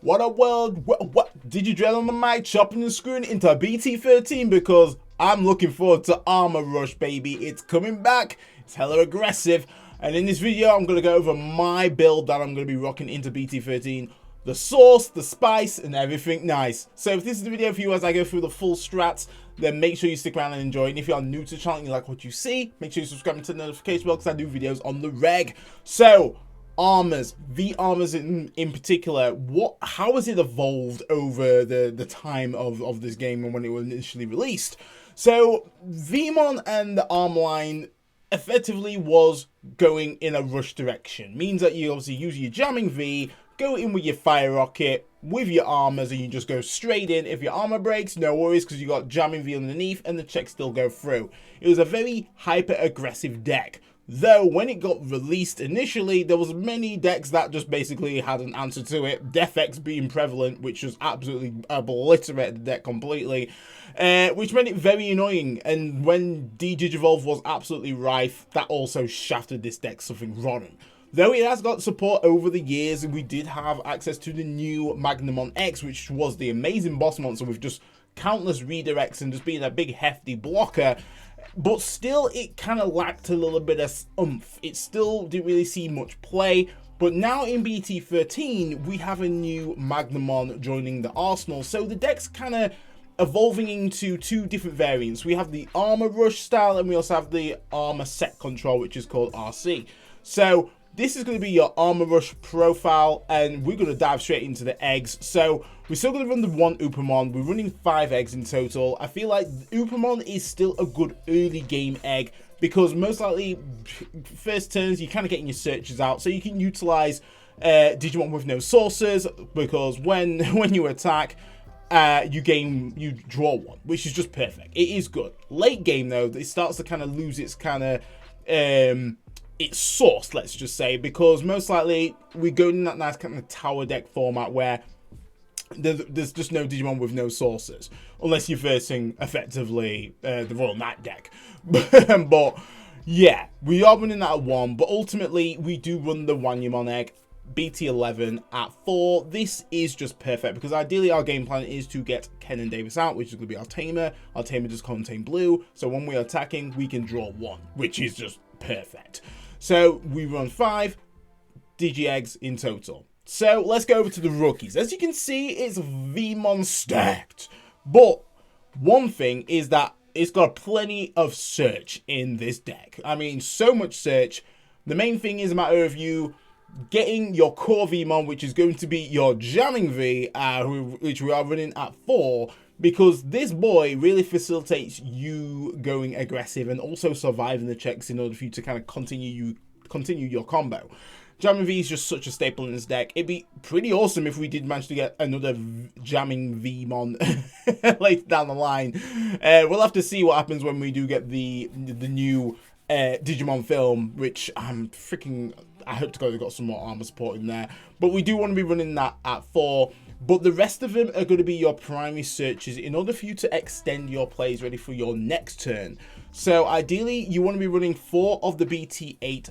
What a world. What did you dread on the mic, chopping and screwing into BT13? Because I'm looking forward to Armor Rush, baby. It's coming back. It's hella aggressive. And in this video, I'm going to go over my build that I'm going to be rocking into BT13. The sauce, the spice, and everything nice. So if this is the video for you as I go through the full strats, then make sure you stick around and enjoy. And if you are new to the channel and you like what you see, make sure you subscribe to the notification bell because I do videos on the reg. So, armors, V-armors in particular, how has it evolved over the time of this game and when it was initially released? So, Vmon and the arm line effectively was going in a rush direction. Means that you obviously use your jamming V, go in with your fire rocket, with your armors, and you just go straight in. If your armor breaks, no worries, because you got jamming V underneath, and the checks still go through. It was a very hyper-aggressive deck. Though, when it got released initially, there was many decks that just basically had an answer to it. Death X being prevalent, which just absolutely obliterated the deck completely. Which made it very annoying. And when digivolve was absolutely rife, that also shafted this deck something rotten. Though it has got support over the years, and we did have access to the new Magnamon X, which was the amazing boss monster with just countless redirects and just being a big hefty blocker. But still, it kind of lacked a little bit of oomph. It still didn't really see much play. But now in BT13, we have a new Magnamon joining the arsenal. So the deck's kind of evolving into two different variants. We have the Armor Rush style, and we also have the Armor Set Control, which is called RC. So this is going to be your Armor Rush profile, and we're going to dive straight into the eggs. So we're still going to run the one Upamon. We're running 5 eggs in total. I feel like Upamon is still a good early game egg because most likely first turns you're kind of getting your searches out, so you can utilize Digimon with no sources, because when you attack, you draw one, which is just perfect. It is good. Late game though, it starts to kind of lose its kind of its source, let's just say, because most likely we go in that nice kind of tower deck format where there's just no Digimon with no sources, unless you're versing effectively the Royal Knight deck. But yeah, we are running that at 1, but ultimately we do run the Wanyamon egg, BT11 at 4. This is just perfect because ideally our game plan is to get Ken and Davis out, which is going to be our Tamer. Our Tamer does contain blue, so when we are attacking, we can draw 1, which is just perfect. So we run 5 Digi eggs in total. So let's go over to the rookies. As you can see, it's Vmon stacked. But one thing is that it's got plenty of search in this deck. I mean, so much search. The main thing is a matter of you getting your core Vmon, which is going to be your jamming V, which we are running at 4. Because this boy really facilitates you going aggressive and also surviving the checks in order for you to kind of continue your combo. Jamming V is just such a staple in this deck. It'd be pretty awesome if we did manage to get another jamming Vmon later down the line. We'll have to see what happens when we do get the new Digimon film, which I hope to God they've got some more armor support in there. But we do want to be running that at 4. But the rest of them are going to be your primary searches in order for you to extend your plays ready for your next turn. So ideally, you want to be running 4 of the BT8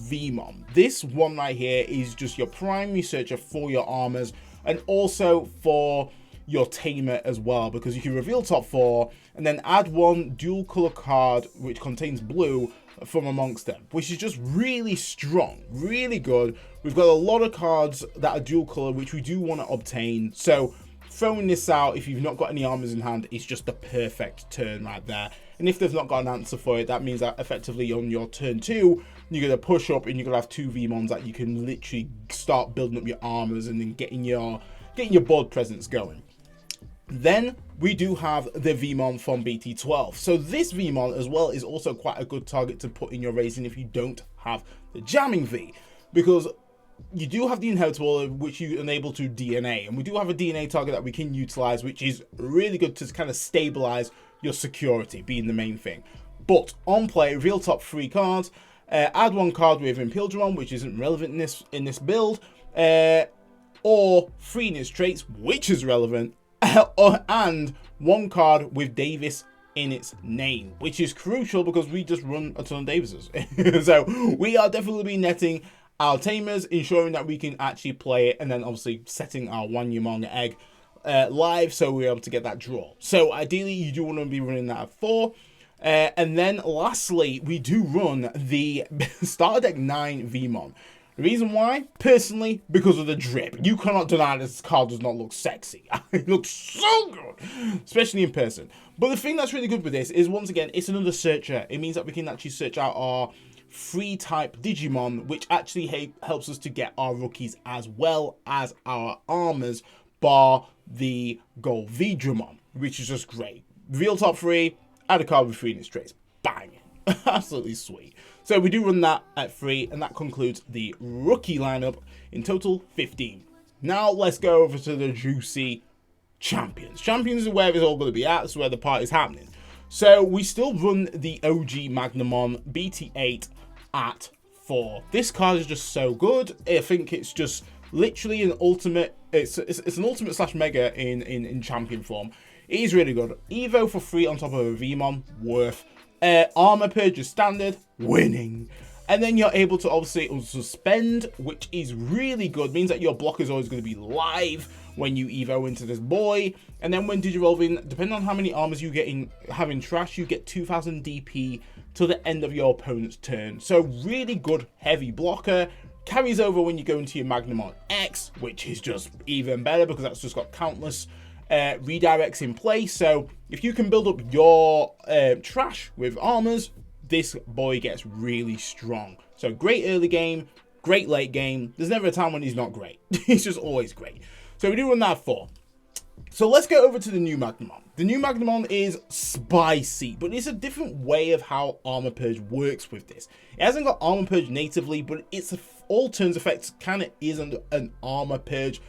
Vmon. This one right here is just your primary searcher for your armors and also for your Tamer as well, because you can reveal top 4 and then add 1 dual color card which contains blue from amongst them, which is just really strong, really good. We've got a lot of cards that are dual color, which we do want to obtain. So throwing this out, if you've not got any armors in hand, is just the perfect turn right there. And if they've not got an answer for it, that means that effectively on your turn 2, you're going to push up and you're going to have 2 Vmons that you can literally start building up your armors and then getting your board presence going. Then we do have the Vmon from BT12. So this Vmon as well is also quite a good target to put in your racing if you don't have the jamming V, because you do have the inheritable, which you enable to DNA, and we do have a DNA target that we can utilize, which is really good to kind of stabilize your security, being the main thing. But on play, reveal top 3 cards, add 1 card with Impildramon, which isn't relevant in this build, or 3 in its traits, which is relevant, and 1 card with Davis in its name, which is crucial because we just run a ton of Davises. So we are definitely be netting our Tamers, ensuring that we can actually play it, and then obviously setting our Wanyamon egg live so we're able to get that draw. So ideally you do want to be running that at 4. And then lastly, we do run the Starter Deck 9 Vmon. The reason why? Personally, because of the drip. You cannot deny this card does not look sexy. It looks so good, especially in person. But the thing that's really good with this is, once again, it's another searcher. It means that we can actually search out our free type Digimon, which actually helps us to get our rookies as well as our armors, bar the Gold Vidramon, which is just great. Real top 3, add a card with 3 in its trays. Bang! Absolutely sweet. So we do run that at 3, and that concludes the rookie lineup. In total, 15. Now let's go over to the juicy champions. Champions is where it's all going to be at. It's where the party's happening. So we still run the OG Magnamon BT8 at 4. This card is just so good. I think it's just literally an ultimate. It's an ultimate slash mega in champion form. It is really good. Evo for 3 on top of a Vmon, worth. Armor purge is standard, winning. And then you're able to obviously unsuspend, which is really good. Means that your block is always going to be live when you Evo into this boy. And then when digivolving, depending on how many armors you get in having trash, you get 2000 DP till the end of your opponent's turn. So really good heavy blocker. Carries over when you go into your Magnamon X, which is just even better because that's just got countless redirects in place. So if you can build up your trash with armors, this boy gets really strong. So great early game, great late game. There's never a time when he's not great. He's just always great. So we do run that 4. So let's go over to the new Magnamon. The new Magnamon is spicy, but it's a different way of how Armor Purge works with this. It hasn't got Armor Purge natively, but it's all turns effects kind of is an Armor Purge,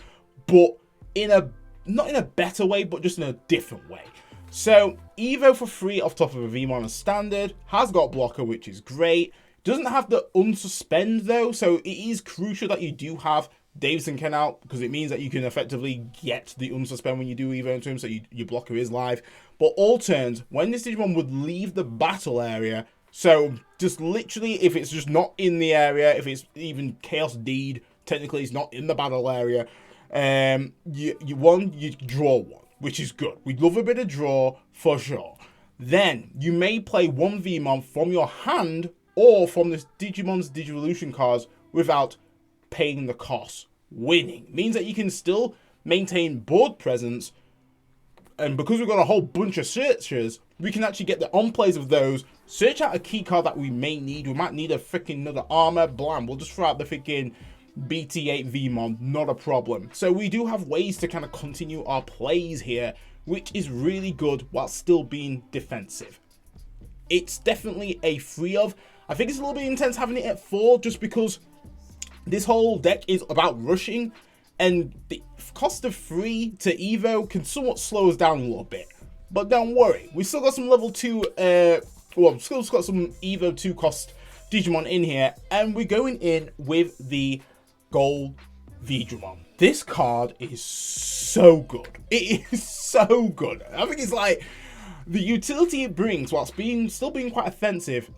but in a not in a better way, but just in a different way. So Evo for 3 off top of a Vmon as standard, has got blocker, which is great. Doesn't have the unsuspend though, so it is crucial that you do have Davison Ken out, because it means that you can effectively get the unsuspend when you do Evo into him, so your blocker is live. But all turns, when this Digimon would leave the battle area, so just literally if it's just not in the area, if it's even Chaos Deed, technically it's not in the battle area, you draw 1, which is good. We'd love a bit of draw for sure. Then you may play 1 Vmon from your hand or from this Digimon's Digivolution cards without paying the cost. Winning means that you can still maintain board presence, and because we've got a whole bunch of searchers, we can actually get the on plays of those, search out a key card that we may need. We might need a freaking another armor, blam, we'll just throw out the freaking BT8 Vmon, not a problem. So we do have ways to kind of continue our plays here, which is really good while still being defensive. It's definitely a 3 of. I think it's a little bit intense having it at 4, just because this whole deck is about rushing, and the cost of 3 to Evo can somewhat slow us down a little bit. But don't worry, we still got some level 2, still got some Evo 2 cost Digimon in here, and we're going in with the Gold Vidramon. This card is so good. It is so good. I think it's like the utility it brings whilst still being quite offensive.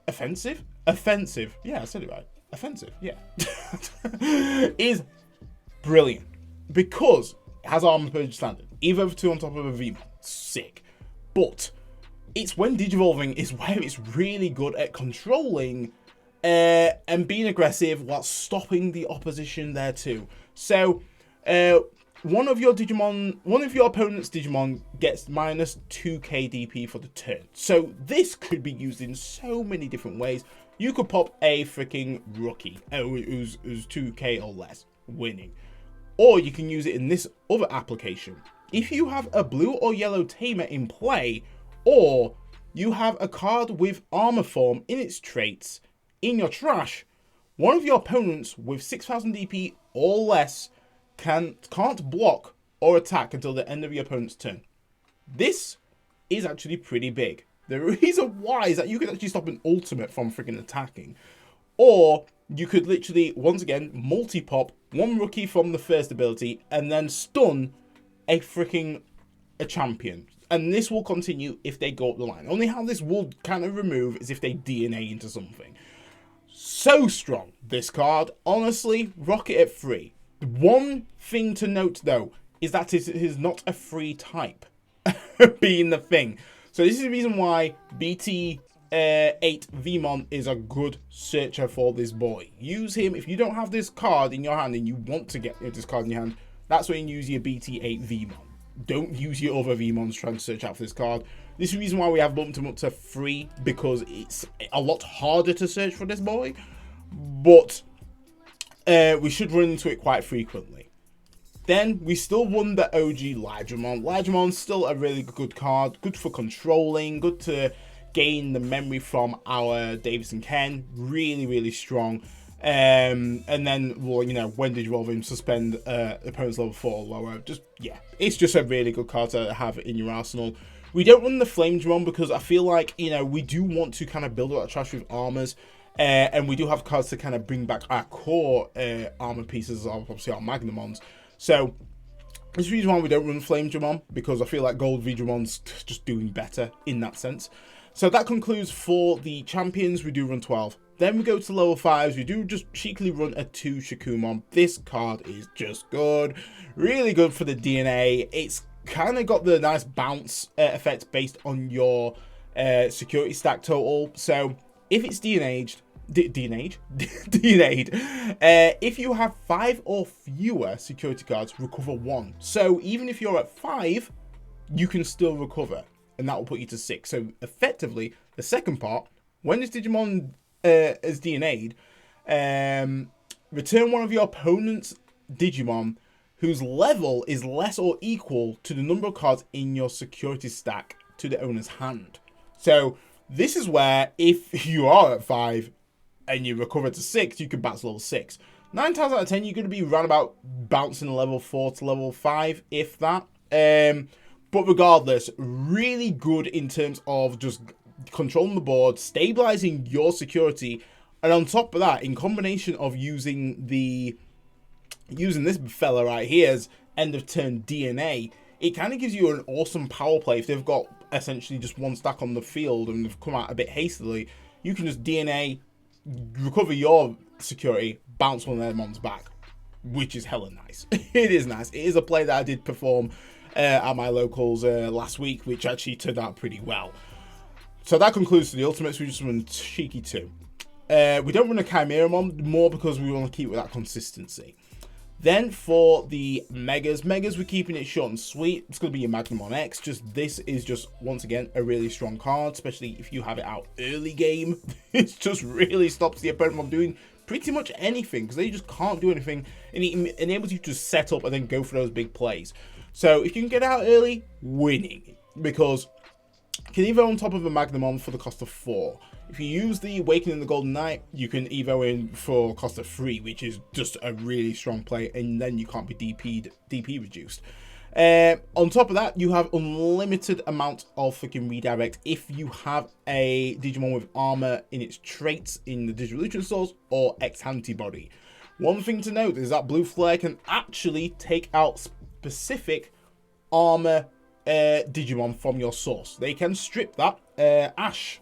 Offensive? Offensive. Yeah, I said it right. Offensive, yeah. Is brilliant because it has Armor Purge standard. Evo 2 on top of a Vmon. Sick. But it's when digivolving is where it's really good at controlling and being aggressive while stopping the opposition there too. So one of your opponent's Digimon gets minus 2k DP for the turn. So this could be used in so many different ways. You could pop a freaking rookie who's 2k or less, winning. Or you can use it in this other application. If you have a blue or yellow Tamer in play, or you have a card with armor form in its traits in your trash, one of your opponents with 6000 DP or less can't block or attack until the end of your opponent's turn. This is actually pretty big. The reason why is that you could actually stop an ultimate from freaking attacking. Or you could literally, once again, multi-pop 1 rookie from the first ability and then stun a champion. And this will continue if they go up the line. Only how this will kind of remove is if they DNA into something. So strong, this card. Honestly, rock it at 3. One thing to note, though, is that it is not a free type, being the thing. So this is the reason why BT8 Vmon is a good searcher for this boy. Use him if you don't have this card in your hand and you want to get this card in your hand. That's when you use your BT8 Vmon. Don't use your other Vmons trying to search out for this card. This is the reason why we have bumped him up to 3, because it's a lot harder to search for this boy. But we should run into it quite frequently. Then we still run the OG Digimon. Digimon's still a really good card. Good for controlling. Good to gain the memory from our Davis and Ken. Really, really strong. And then, well, you know, when digivolve him, suspend opponent's level 4 or lower. Just, yeah, it's just a really good card to have in your arsenal. We don't run the Flame Digimon because I feel like, you know, we do want to kind of build up our trash with armors. And we do have cards to kind of bring back our core armor pieces of, obviously, our Magnamons. So, this is the reason why we don't run Flame Digimon, because I feel like Gold Digimon's just doing better in that sense. So that concludes for the champions. We do run 12. Then we go to level 5s. We do just cheekily run a 2 Shakumon. This card is just good. Really good for the DNA. It's kind of got the nice bounce effect based on your security stack total. So if it's DNA'd, if you have 5 or fewer security cards, recover 1. So even if you're at 5, you can still recover, and that will put you to 6. So effectively, the second part, when this Digimon is DNA'd, return one of your opponent's Digimon whose level is less or equal to the number of cards in your security stack to the owner's hand. So this is where, if you are at 5 and you recover to 6, you can bounce level 6. 9 times out of 10, you're going to be around about bouncing level 4 to level 5, if that. But regardless, really good in terms of just controlling the board, stabilizing your security, and on top of that, in combination of using this fella right here's end of turn DNA, it kind of gives you an awesome power play. If they've got essentially just 1 stack on the field and they've come out a bit hastily, you can just DNA, recover your security, bounce one of their mons back, which is hella nice. It is nice. It is a play that I did perform at my locals last week, which actually turned out pretty well. So that concludes the ultimates. We just run cheeky 2. We don't run a Chimera Mon more because we want to keep with that consistency. Then for the Megas, we're keeping it short and sweet. It's going to be your Magnamon X. This is just, once again, a really strong card, especially if you have it out early game. It just really stops the opponent from doing pretty much anything, because they just can't do anything, and it enables you to set up and then go for those big plays. So if you can get out early, winning, because you can evo on top of a Magnamon for the cost of 4. If you use the Awakening the Golden Knight, you can evo in for cost of 3, which is just a really strong play, and then you can't be DP reduced. On top of that, you have unlimited amount of freaking redirect if you have a Digimon with armor in its traits in the Digivolution source or X antibody. One thing to note is that Blue Flare can actually take out specific armor Digimon from your source. They can strip that. Ash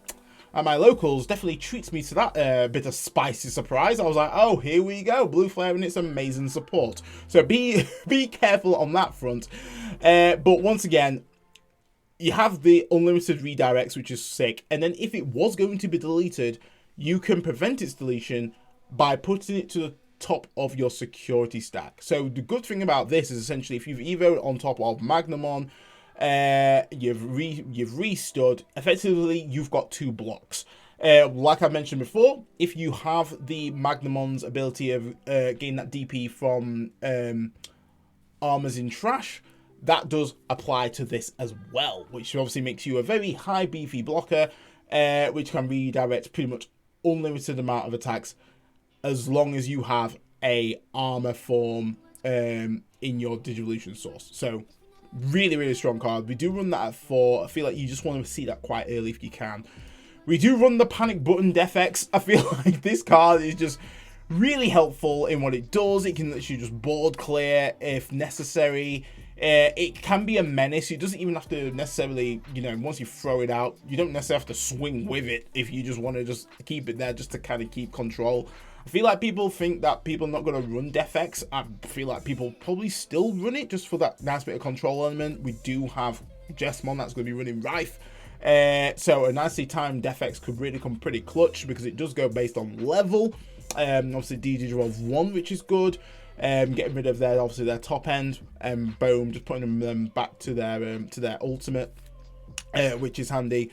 at my locals definitely treats me to that bit of spicy surprise. I was like, oh, here we go, Blue Flare and its amazing support. So be careful on that front. But once again, you have the unlimited redirects, which is sick. And then if it was going to be deleted, you can prevent its deletion by putting it to the top of your security stack. So the good thing about this is essentially if you've evoed on top of Magnamon, you've restood, effectively you've got 2 blocks. Like I mentioned before, if you have the Magnamon's ability of gain that DP from armors in trash, that does apply to this as well, which obviously makes you a very high beefy blocker, which can redirect pretty much unlimited amount of attacks as long as you have a armor form in your Digivolution source. So really, really strong card. We do run that at 4. I feel like you just want to see that quite early if you can. We do run the Panic Button Death X. I feel like this card is just Really helpful in what it does. It can literally just board clear if necessary. It can be a menace. It doesn't even have to necessarily, you know, once you throw it out, you don't necessarily have to swing with it if you just want to just keep it there just to kind of keep control. I feel like people think that people are not going to run Defex. I feel like people probably still run it just for that nice bit of control element. We do have Jessmon that's going to be running Rife. So a nicely timed Defex could really come pretty clutch because it does go based on level. Obviously digivolve 1, which is good. Getting rid of their obviously their top end, and boom, just putting them back to their ultimate, which is handy.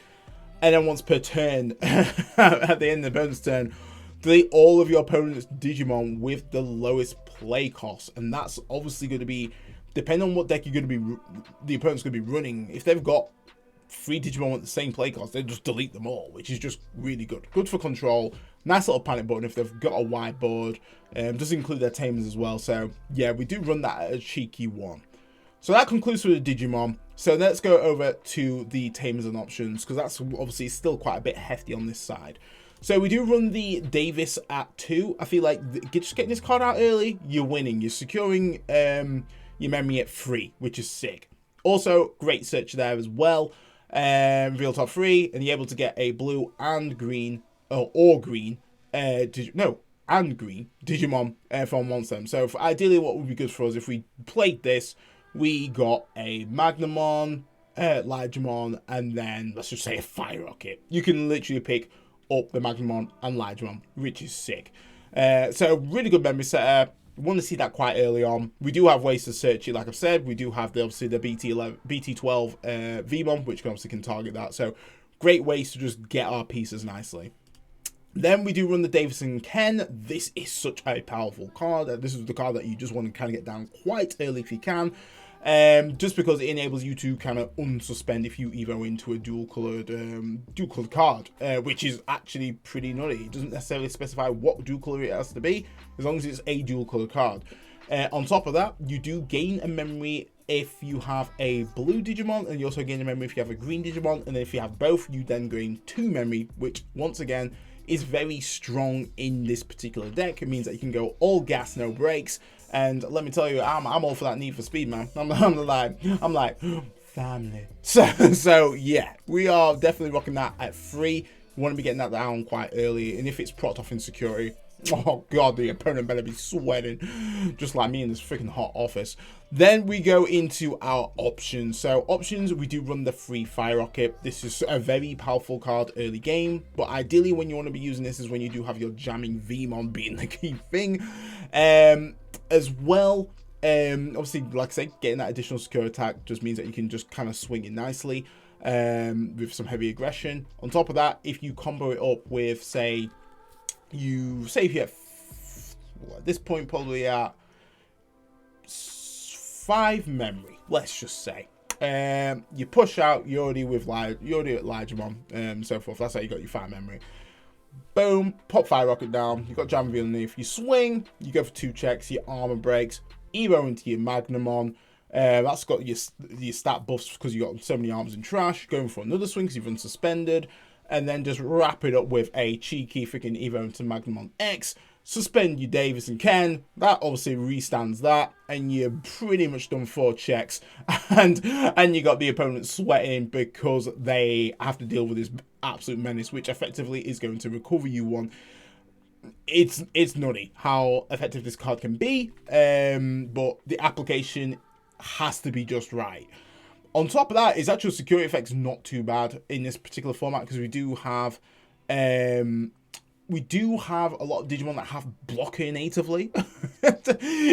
And then once per turn, at the end of the opponent's turn, delete all of your opponent's Digimon with the lowest play cost, and that's obviously going to be depending on what deck you're going to be the opponent's going to be running. If they've got 3 Digimon with the same play cost, they just delete them all, which is just really good. Good for control. Nice little panic button if they've got a wide board. Does include their Tamers as well. So yeah, we do run that at a cheeky 1. So that concludes with the Digimon. So let's go over to the Tamers and options, because that's obviously still quite a bit hefty on this side. So we do run the Davis at 2. I feel like just getting this card out early, you're winning. You're securing your memory at 3, which is sick. Also, great search there as well. Reveal top 3, and you're able to get a blue and green, or green, and green Digimon from one of them. So ideally, what would be good for us if we played this, we got a Magnamon, Ligemon, and then let's just say a Fire Rocket. You can literally pick up the Magnamon and Ligemon, which is sick. So really good memory setter. Want to see that quite early on. We do have ways to search it, like I've said. We do have obviously the BT12 Vmon, which obviously can target that. So great ways to just get our pieces nicely. Then we do run the Davison Ken. This is such a powerful card. This is the card that you just want to kind of get down quite early if you can. Just because it enables you to kind of unsuspend if you evo into a dual colored card, which is actually pretty nutty. It doesn't necessarily specify what dual color it has to be, as long as it's a dual colored card. On top of that, you do gain a memory if you have a blue Digimon, and you also gain a memory if you have a green Digimon, and then if you have both, you then gain 2 memory, which once again is very strong in this particular deck. It means that you can go all gas, no brakes. And let me tell you, I'm all for that Need for Speed, man. I'm like family. So yeah, we are definitely rocking that at 3. We want to be getting that down quite early, and if it's propped off in security, oh god, the opponent better be sweating, just like me in this freaking hot office. Then we go into our options. So options, we do run the free Fire Rocket. This is a very powerful card early game, but ideally when you want to be using this is when you do have your jamming Vmon being the key thing. As well, obviously, like I say, getting that additional secure attack just means that you can just kind of swing it nicely with some heavy aggression. On top of that, if you combo it up with, say if you have, at this point probably at 5 memory, let's just say, you push out, you're already at Ligemon, so forth. That's how you got your 5 memory. Boom, pop Fire Rocket down, you've got Jam Reveal underneath, you swing, you go for 2 checks, your armor breaks, evo into your Magnamon. That's got your stat buffs because you got so many arms in trash, going for another swing because you've unsuspended, and then just wrap it up with a cheeky freaking evo into Magnamon X, suspend your Davis and Ken, that obviously restands that, and you're pretty much done 4 checks, and you got the opponent sweating because they have to deal with this absolute menace, which effectively is going to recover you 1. It's nutty how effective this card can be, but the application has to be just right. On top of that, its actual security effect's not too bad in this particular format, because we do have a lot of Digimon that have blocker natively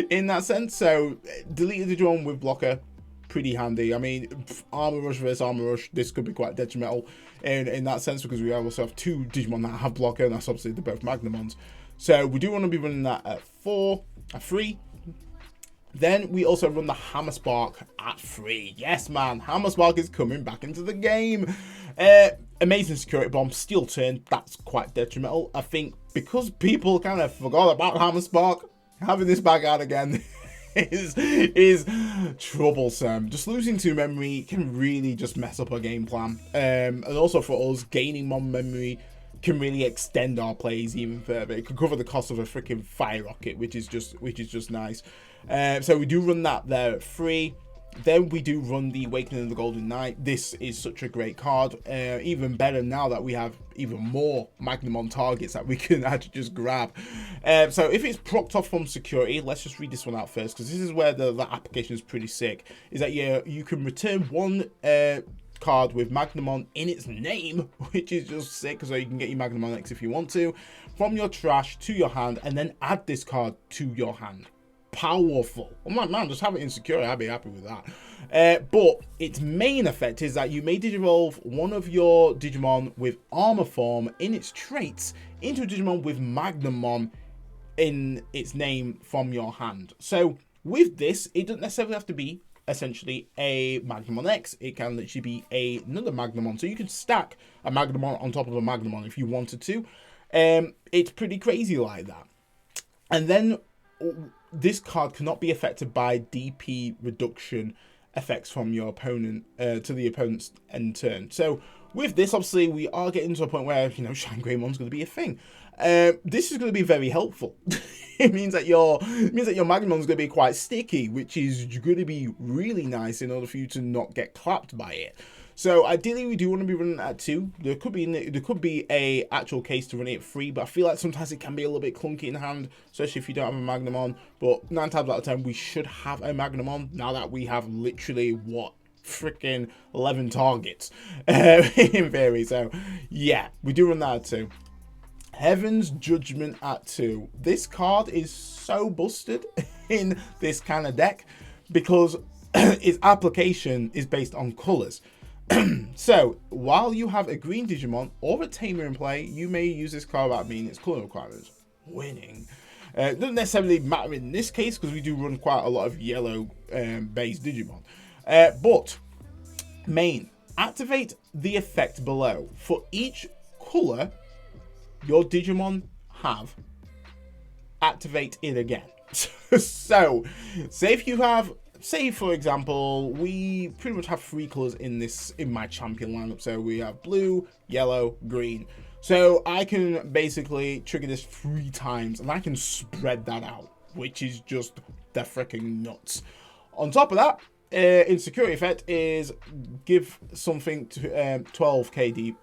in that sense. So delete the Digimon with blocker, pretty handy. I mean, Armor Rush versus Armor Rush, this could be quite detrimental in that sense, because we also have 2 Digimon that have blocker, and that's obviously they're both Magnamons. So we do want to be running that at 3. Then we also run the Hammer Spark at 3. Yes, man, Hammer Spark is coming back into the game. Amazing security bomb, steal turn, that's quite detrimental. I think because people kind of forgot about Hammer Spark, having this back out again is troublesome. Just losing 2 memory can really just mess up our game plan. And also for us, gaining 1 memory can really extend our plays even further. It can cover the cost of a freaking fire rocket, which is just nice. So we do run that there at 3. Then we do run the Awakening of the Golden Knight. This is such a great card. Even better now that we have even more Magnamon targets that we can actually just grab. So if it's procced off from security, let's just read this one out first, because this is where the application is pretty sick. Is that you can return one card with Magnamon in its name, which is just sick, so you can get your Magnamon X if you want to, from your trash to your hand, and then add this card to your hand. Powerful. Oh my man, just have it in security. I'd be happy with that. But its main effect is that you may digivolve one of your Digimon with armor form in its traits into a Digimon with Magnamon in its name from your hand. So with this, it doesn't necessarily have to be essentially a Magnamon X. It can literally be another Magnamon. So you can stack a Magnamon on top of a Magnamon if you wanted to. It's pretty crazy like that. And then this card cannot be affected by DP reduction effects from your opponent to the opponent's end turn. So with this, obviously, we are getting to a point where, you know, Shine Greymon's going to be a thing. This is going to be very helpful. It means that your Magnamon's going to be quite sticky, which is going to be really nice in order for you to not get clapped by it. So ideally, we do want to be running at 2. There could be a actual case to run it at 3, but I feel like sometimes it can be a little bit clunky in hand, especially if you don't have a Magnamon. But 9 times out of 10, we should have a Magnamon now that we have literally what, freaking 11 targets in theory. So yeah, we do run that at 2. Heaven's Judgment at 2. This card is so busted in this kind of deck because its application is based on colors. So, while you have a green Digimon or a Tamer in play, you may use this card without meeting its color requirements. Winning. Doesn't necessarily matter in this case because we do run quite a lot of yellow based Digimon. But, main, activate the effect below. For each color your Digimon have, activate it again. So, say if you have... Say, for example, we pretty much have 3 colors in my champion lineup. So we have blue, yellow, green. So I can basically trigger this 3 times and I can spread that out, which is just the freaking nuts. On top of that, insecurity effect is give something to 12k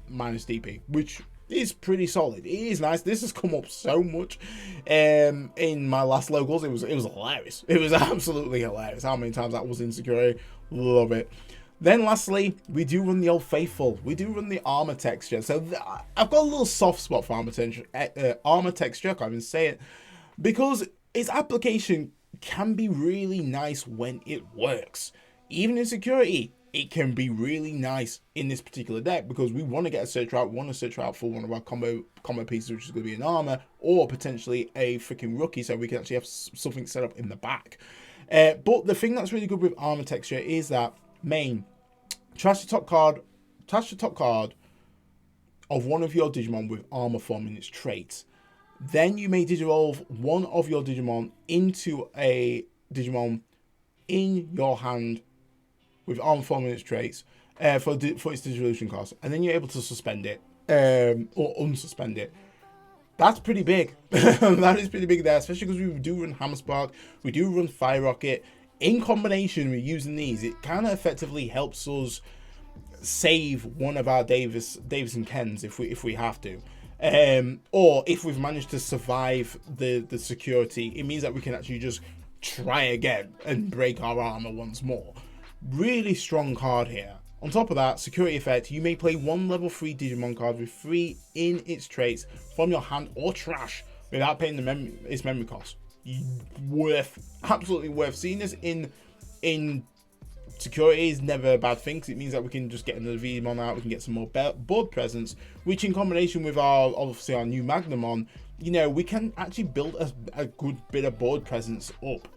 minus DP, which is pretty solid. It is nice. This has come up so much in my last locals. It was hilarious. It was absolutely hilarious how many times that was insecurity. Love it. Then lastly, we do run the Old Faithful. We do run the armor texture. So I've got a little soft spot for armor texture. I can't even say it, because its application can be really nice when it works. Even in security, it can be really nice in this particular deck because we want to get a search route. We want to search out for one of our combo pieces, which is going to be an armor or potentially a freaking rookie, so we can actually have something set up in the back. But the thing that's really good with armor texture is that main, trash the top card of one of your Digimon with armor form in its traits. Then you may digivolve one of your Digimon into a Digimon in your hand with armor form in its traits for its Digivolution cost, and then you're able to suspend it or unsuspend it. That's pretty big. That is pretty big there, especially because we do run Hammer Spark, we do run Fire Rocket. In combination with using these, it kind of effectively helps us save one of our Davis and Kens if we have to. Or if we've managed to survive the security, it means that we can actually just try again and break our armor once more. Really strong card here. On top of that, security effect, you may play one level 3 Digimon card with 3 in its traits from your hand or trash without paying its memory cost. Absolutely worth. Seeing this in security is never a bad thing, because it means that we can just get another Digimon out, we can get some more board presence, which in combination with our new Magnamon, you know, we can actually build a good bit of board presence up.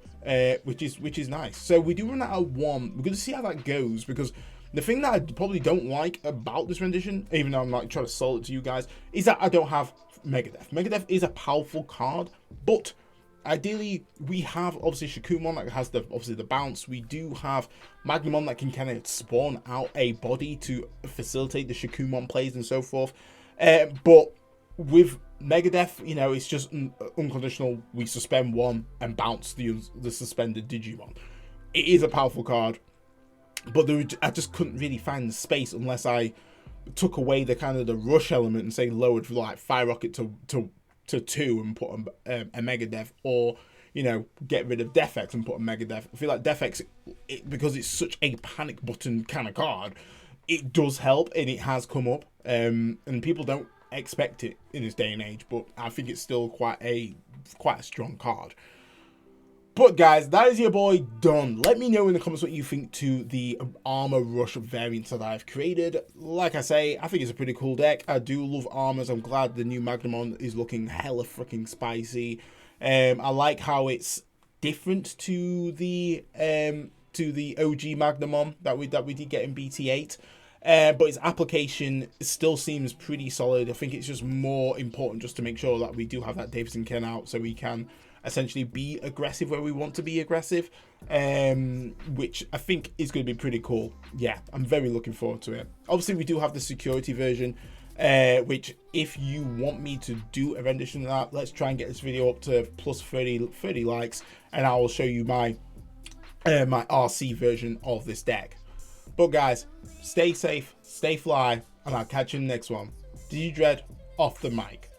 Which is nice. So we do run that at 1. We're going to see how that goes, because the thing that I probably don't like about this rendition, even though I'm not trying to sell it to you guys, is that I don't have Megadeth. Megadeth is a powerful card, but ideally, we have obviously Shakumon that has obviously the bounce. We do have Magnamon that can kind of spawn out a body to facilitate the Shakumon plays and so forth. But with Megadeth, you know, it's just unconditional. We suspend one and bounce the suspended Digimon. It is a powerful card, but I just couldn't really find the space unless I took away the kind of the rush element and say lowered like Fire Rocket to 2 and put a Megadeth, or you know, get rid of Defex and put a Megadeth. I feel like Defex, because it's such a panic button kind of card, it does help and it has come up, and people don't expect it in this day and age, but I think it's still quite a strong card. But guys, that is your boy done. Let me know in the comments what you think to the Armor Rush variants that I've created. Like I say, I think it's a pretty cool deck. I do love armors. I'm glad the new Magnamon is looking hella freaking spicy. I like how it's different to the OG Magnamon that we did get in BT8. But its application still seems pretty solid. I think it's just more important just to make sure that we do have that Davison Ken out, so we can essentially be aggressive where we want to be aggressive, which I think is going to be pretty cool. Yeah, I'm very looking forward to it. Obviously, we do have the security version, which if you want me to do a rendition of that, let's try and get this video up to plus 30 likes, and I will show you my my RC version of this deck. But guys, stay safe, stay fly, and I'll catch you in the next one. Digidread off the mic.